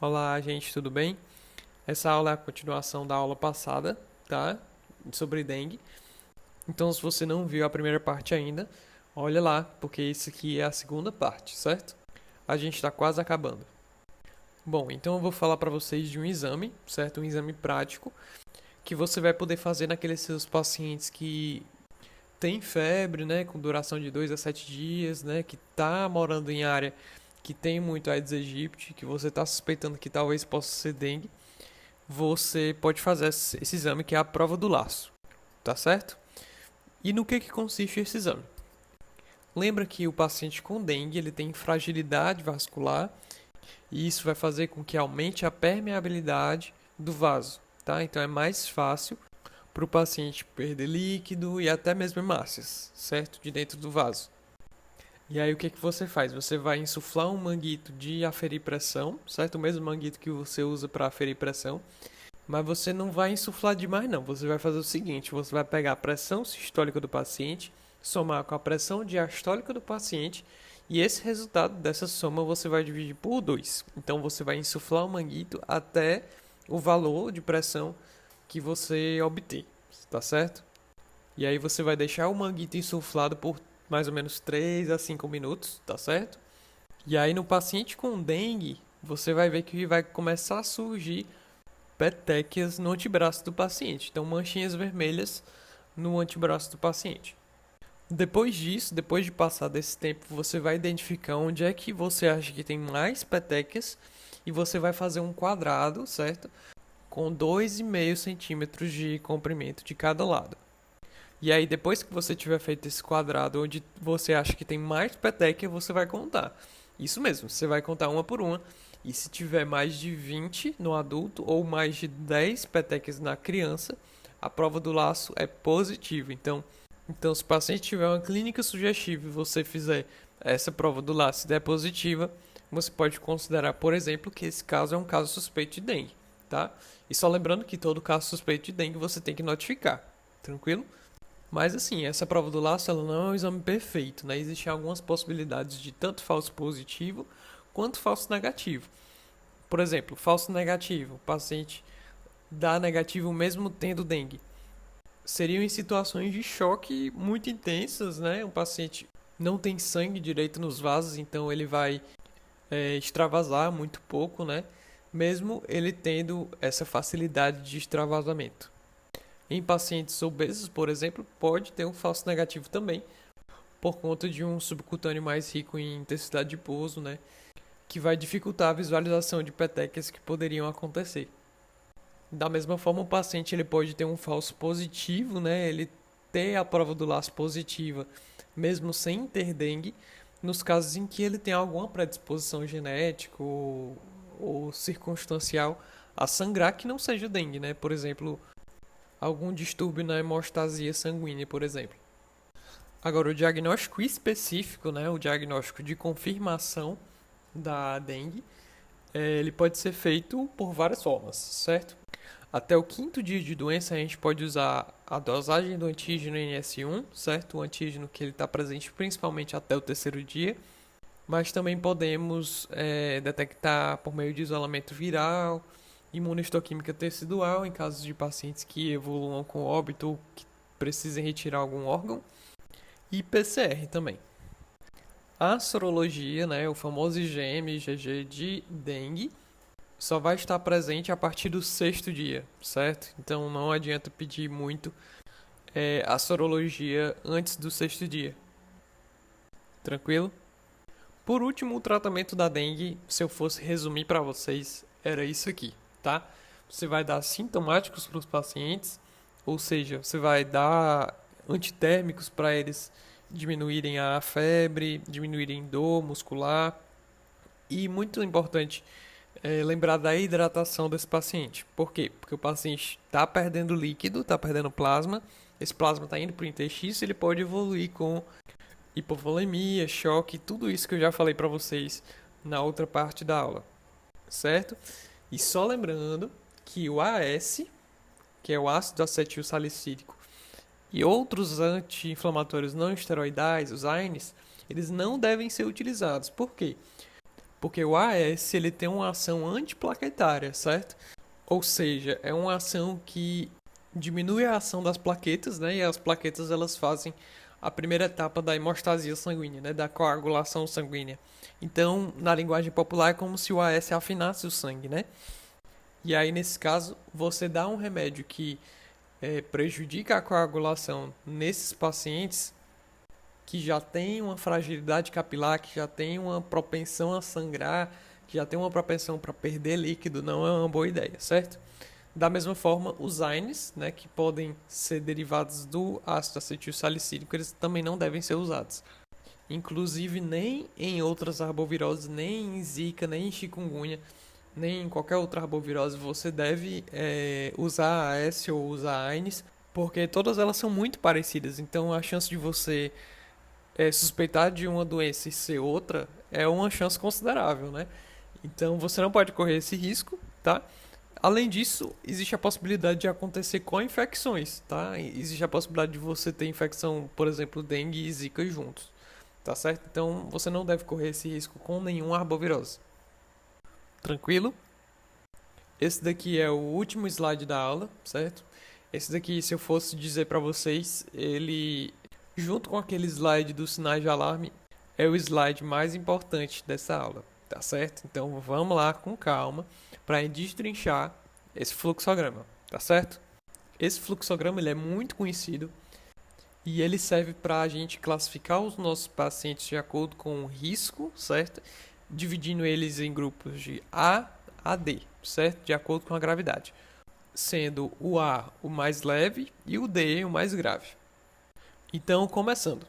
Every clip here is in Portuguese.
Olá, gente, tudo bem? Essa aula é a continuação da aula passada, tá? Sobre dengue. Então, se você não viu a primeira parte ainda, olha lá, porque isso aqui é a segunda parte, certo? A gente está quase acabando. Bom, então eu vou falar para vocês de um exame, certo? Um exame prático que você vai poder fazer naqueles seus pacientes que têm febre, né, com duração de 2 a 7 dias, né, que tá morando em área que tem muito Aedes aegypti, que você está suspeitando que talvez possa ser dengue. Você pode fazer esse exame que é a prova do laço, tá certo? E no que consiste esse exame? Lembra que o paciente com dengue ele tem fragilidade vascular e isso vai fazer com que aumente a permeabilidade do vaso, tá? Então é mais fácil para o paciente perder líquido e até mesmo hemácias, certo? De dentro do vaso. E aí o que você faz? Você vai insuflar um manguito de aferir pressão, certo? O mesmo manguito que você usa para aferir pressão. Mas você não vai insuflar demais, não. Você vai fazer o seguinte: você vai pegar a pressão sistólica do paciente, somar com a pressão diastólica do paciente, e esse resultado dessa soma você vai dividir por 2. Então você vai insuflar o manguito até o valor de pressão que você obter, tá certo? E aí você vai deixar o manguito insuflado por mais ou menos 3 a 5 minutos, tá certo? E aí no paciente com dengue, você vai ver que vai começar a surgir petequias no antebraço do paciente. Então, manchinhas vermelhas no antebraço do paciente. Depois disso, depois de passar desse tempo, você vai identificar onde é que você acha que tem mais petequias e você vai fazer um quadrado, certo? Com 2,5 centímetros de comprimento de cada lado. E aí, depois que você tiver feito esse quadrado onde você acha que tem mais petequia, você vai contar. Isso mesmo, você vai contar uma por uma. E se tiver mais de 20 no adulto ou mais de 10 petequias na criança, a prova do laço é positiva. Então, se o paciente tiver uma clínica sugestiva e você fizer essa prova do laço e der positiva, você pode considerar, por exemplo, que esse caso é um caso suspeito de dengue, tá? E só lembrando que todo caso suspeito de dengue você tem que notificar, tranquilo? Mas assim, essa prova do laço ela não é um exame perfeito, né? Existem algumas possibilidades de tanto falso positivo quanto falso negativo. Por exemplo, falso negativo, o paciente dá negativo mesmo tendo dengue. Seriam em situações de choque muito intensas, né? Um paciente não tem sangue direito nos vasos, então ele vai extravasar muito pouco, né? Mesmo ele tendo essa facilidade de extravasamento. Em pacientes obesos, por exemplo, pode ter um falso negativo também, por conta de um subcutâneo mais rico em intensidade de pouso, né? Que vai dificultar a visualização de petequias que poderiam acontecer. Da mesma forma, o paciente ele pode ter um falso positivo, né? Ele ter a prova do laço positiva, mesmo sem ter dengue, nos casos em que ele tem alguma predisposição genética ou circunstancial a sangrar que não seja dengue, né? Por exemplo, algum distúrbio na hemostasia sanguínea, por exemplo. Agora, o diagnóstico específico, né? O diagnóstico de confirmação da dengue, ele pode ser feito por várias formas, certo? Até o quinto dia de doença, a gente pode usar a dosagem do antígeno NS1, certo? O antígeno que ele está presente principalmente até o terceiro dia, mas também podemos detectar por meio de isolamento viral, imunohistoquímica tecidual em casos de pacientes que evoluam com óbito ou que precisem retirar algum órgão, e PCR também. A sorologia, né, o famoso IgM, IgG de dengue, só vai estar presente a partir do sexto dia, certo? Então não adianta pedir muito a sorologia antes do sexto dia. Tranquilo? Por último, o tratamento da dengue, se eu fosse resumir para vocês, era isso aqui, tá? Você vai dar sintomáticos para os pacientes, ou seja, você vai dar antitérmicos para eles diminuírem a febre, diminuírem dor muscular. E muito importante lembrar da hidratação desse paciente. Por quê? Porque o paciente está perdendo líquido, está perdendo plasma, esse plasma está indo para o intestino e ele pode evoluir com hipovolemia, choque, tudo isso que eu já falei para vocês na outra parte da aula, certo? E só lembrando que o AS, que é o ácido acetil salicílico, e outros anti-inflamatórios não esteroidais, os AINES, eles não devem ser utilizados. Por quê? Porque o AS ele tem uma ação antiplaquetária, certo? Ou seja, é uma ação que diminui a ação das plaquetas, né? E as plaquetas elas fazem a primeira etapa da hemostasia sanguínea, né? Da coagulação sanguínea. Então, na linguagem popular, é como se o AS afinasse o sangue, né? E aí, nesse caso, você dá um remédio que prejudica a coagulação nesses pacientes que já tem uma fragilidade capilar, que já tem uma propensão a sangrar, que já tem uma propensão para perder líquido, não é uma boa ideia, certo? Da mesma forma, os AINES, né, que podem ser derivados do ácido acetilsalicílico, eles também não devem ser usados. Inclusive, nem em outras arboviroses, nem em Zika, nem em chikungunya, nem em qualquer outra arbovirose, você deve usar AS ou usar AINES, porque todas elas são muito parecidas. Então, a chance de você suspeitar de uma doença e ser outra é uma chance considerável, né? Então, você não pode correr esse risco, tá? Além disso, existe a possibilidade de acontecer com infecções, tá? Existe a possibilidade de você ter infecção, por exemplo, dengue e zika juntos, tá certo? Então, você não deve correr esse risco com nenhuma arbovirose. Tranquilo? Esse daqui é o último slide da aula, certo? Esse daqui, se eu fosse dizer para vocês, ele, junto com aquele slide dos sinais de alarme, é o slide mais importante dessa aula, tá certo? Então, vamos lá com calma para destrinchar esse fluxograma, tá certo? Esse fluxograma ele é muito conhecido e ele serve para a gente classificar os nossos pacientes de acordo com o risco, certo? Dividindo eles em grupos de A a D, certo? De acordo com a gravidade. Sendo o A o mais leve e o D o mais grave. Então, começando.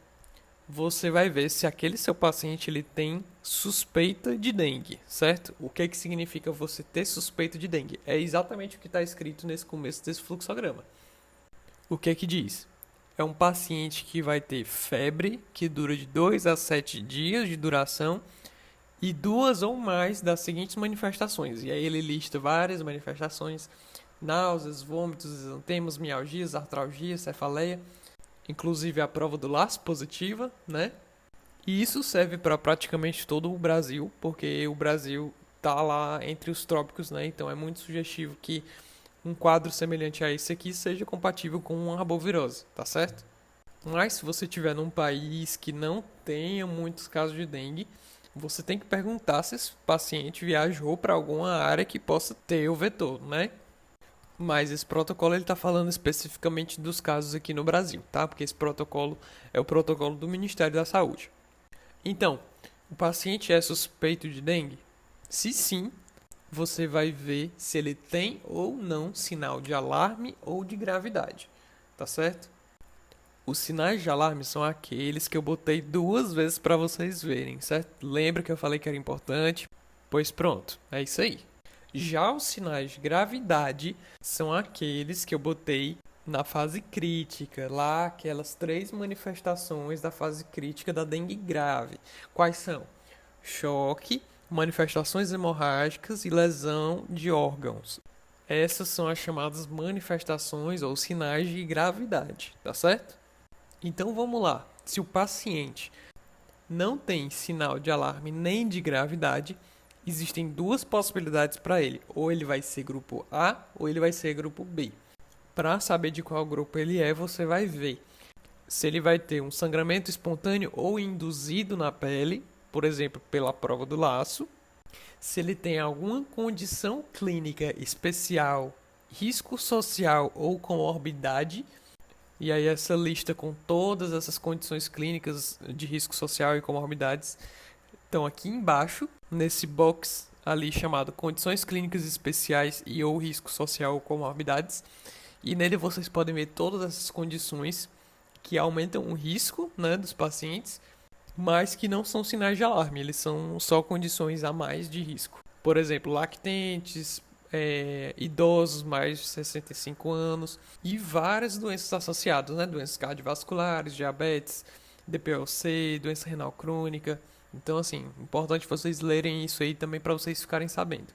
Você vai ver se aquele seu paciente ele tem suspeita de dengue, certo? O que que significa você ter suspeita de dengue? É exatamente o que está escrito nesse começo desse fluxograma. O que que diz? É um paciente que vai ter febre, que dura de 2 a 7 dias de duração, e duas ou mais das seguintes manifestações. E aí ele lista várias manifestações: náuseas, vômitos, exantemas, mialgias, artralgia, cefaleia, inclusive a prova do laço positiva, né? E isso serve para praticamente todo o Brasil, porque o Brasil tá lá entre os trópicos, né? Então é muito sugestivo que um quadro semelhante a esse aqui seja compatível com uma arbovirose, tá certo? Mas se você estiver num país que não tenha muitos casos de dengue, você tem que perguntar se esse paciente viajou para alguma área que possa ter o vetor, né? Mas esse protocolo ele está falando especificamente dos casos aqui no Brasil, tá? Porque esse protocolo é o protocolo do Ministério da Saúde. Então, o paciente é suspeito de dengue? Se sim, você vai ver se ele tem ou não sinal de alarme ou de gravidade, tá certo? Os sinais de alarme são aqueles que eu botei 2 vezes para vocês verem, certo? Lembra que eu falei que era importante? Pois pronto, é isso aí. Já os sinais de gravidade são aqueles que eu botei na fase crítica, lá aquelas 3 manifestações da fase crítica da dengue grave. Quais são? Choque, manifestações hemorrágicas e lesão de órgãos. Essas são as chamadas manifestações ou sinais de gravidade, tá certo? Então vamos lá. Se o paciente não tem sinal de alarme nem de gravidade, existem 2 possibilidades para ele. Ou ele vai ser grupo A ou ele vai ser grupo B. Para saber de qual grupo ele é, você vai ver se ele vai ter um sangramento espontâneo ou induzido na pele, por exemplo, pela prova do laço, se ele tem alguma condição clínica especial, risco social ou comorbidade. E aí essa lista com todas essas condições clínicas de risco social e comorbidades estão aqui embaixo, nesse box ali chamado Condições Clínicas Especiais e ou Risco Social ou Comorbidades. E nele vocês podem ver todas essas condições que aumentam o risco, né, dos pacientes, mas que não são sinais de alarme, eles são só condições a mais de risco. Por exemplo, lactentes, idosos mais de 65 anos e várias doenças associadas, né? Doenças cardiovasculares, diabetes, DPLC, doença renal crônica. Então, assim, importante vocês lerem isso aí também para vocês ficarem sabendo.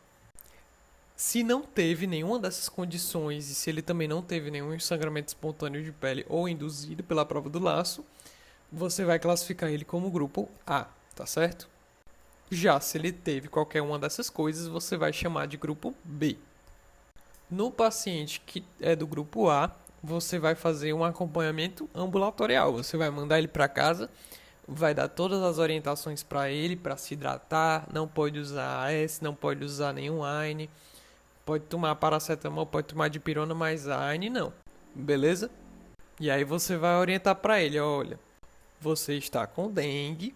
Se não teve nenhuma dessas condições e se ele também não teve nenhum sangramento espontâneo de pele ou induzido pela prova do laço, você vai classificar ele como grupo A, tá certo? Já se ele teve qualquer uma dessas coisas, você vai chamar de grupo B. No paciente que é do grupo A, você vai fazer um acompanhamento ambulatorial. Você vai mandar ele para casa, vai dar todas as orientações para ele, para se hidratar, não pode usar AS, não pode usar nenhum AINE, pode tomar paracetamol, pode tomar dipirona, mas AINE não. Beleza? E aí você vai orientar para ele, olha, você está com dengue,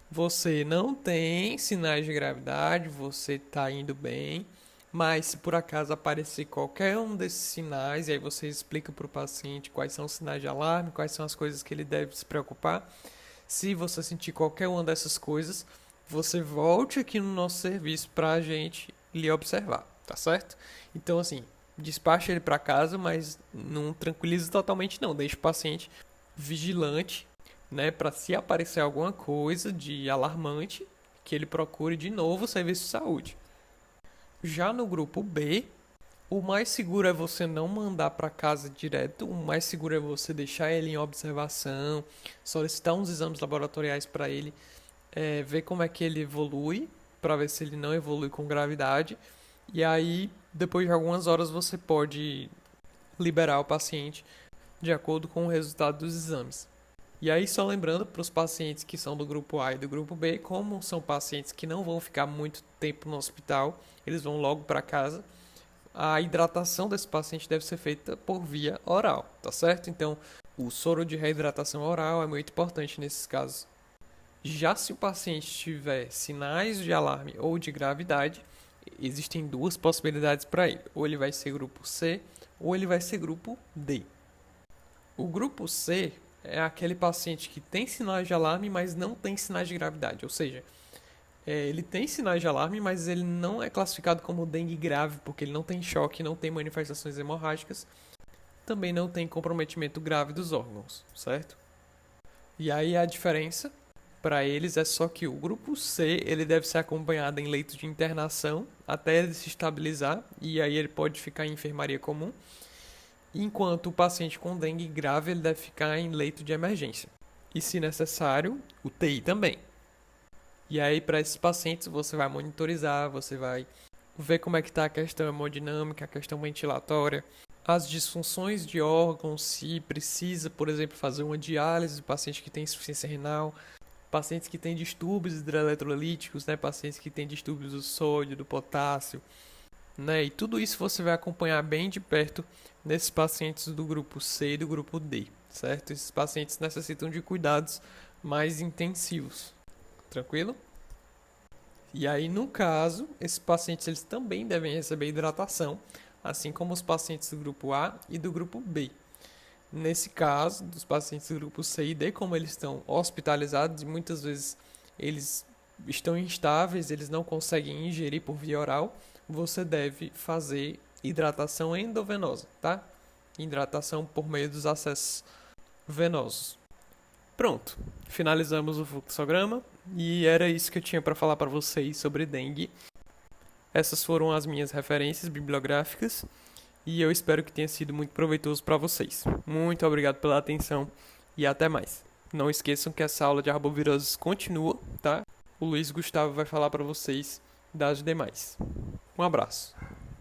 você não tem sinais de gravidade, você está indo bem, mas se por acaso aparecer qualquer um desses sinais, e aí você explica para o paciente quais são os sinais de alarme, quais são as coisas que ele deve se preocupar. Se você sentir qualquer uma dessas coisas, você volte aqui no nosso serviço para a gente lhe observar, tá certo? Então, assim, despacha ele para casa, mas não tranquiliza totalmente não, deixa o paciente vigilante, né, para se aparecer alguma coisa de alarmante, que ele procure de novo o serviço de saúde. Já no grupo B, o mais seguro é você não mandar para casa direto, o mais seguro é você deixar ele em observação, solicitar uns exames laboratoriais para ele, ver como é que ele evolui, para ver se ele não evolui com gravidade, e aí, depois de algumas horas, você pode liberar o paciente de acordo com o resultado dos exames. E aí, só lembrando para os pacientes que são do grupo A e do grupo B, como são pacientes que não vão ficar muito tempo no hospital, eles vão logo para casa, a hidratação desse paciente deve ser feita por via oral, tá certo? Então, o soro de reidratação oral é muito importante nesses casos. Já se o paciente tiver sinais de alarme ou de gravidade, existem duas possibilidades para ele. Ou ele vai ser grupo C, ou ele vai ser grupo D. O grupo C é aquele paciente que tem sinais de alarme, mas não tem sinais de gravidade. Ou seja, ele tem sinais de alarme, mas ele não é classificado como dengue grave, porque ele não tem choque, não tem manifestações hemorrágicas, também não tem comprometimento grave dos órgãos, certo? E aí a diferença para eles é só que o grupo C ele deve ser acompanhado em leito de internação até ele se estabilizar, e aí ele pode ficar em enfermaria comum, enquanto o paciente com dengue grave ele deve ficar em leito de emergência. E, se necessário, UTI também. E aí, para esses pacientes, você vai monitorizar, você vai ver como é que está a questão hemodinâmica, a questão ventilatória, as disfunções de órgãos, se precisa, por exemplo, fazer uma diálise do paciente que tem insuficiência renal, pacientes que têm distúrbios hidroeletrolíticos, né, pacientes que têm distúrbios do sódio, do potássio, né, e tudo isso você vai acompanhar bem de perto nesses pacientes do grupo C e do grupo D, certo? Esses pacientes necessitam de cuidados mais intensivos, tranquilo? E aí, no caso, esses pacientes eles também devem receber hidratação, assim como os pacientes do grupo A e do grupo B. Nesse caso, dos pacientes do grupo C e D, como eles estão hospitalizados e muitas vezes eles estão instáveis, eles não conseguem ingerir por via oral, você deve fazer hidratação endovenosa, tá? Hidratação por meio dos acessos venosos. Pronto, finalizamos o fluxograma e era isso que eu tinha para falar para vocês sobre dengue. Essas foram as minhas referências bibliográficas e eu espero que tenha sido muito proveitoso para vocês. Muito obrigado pela atenção e até mais. Não esqueçam que essa aula de arboviroses continua, tá? O Luiz Gustavo vai falar para vocês das demais. Um abraço.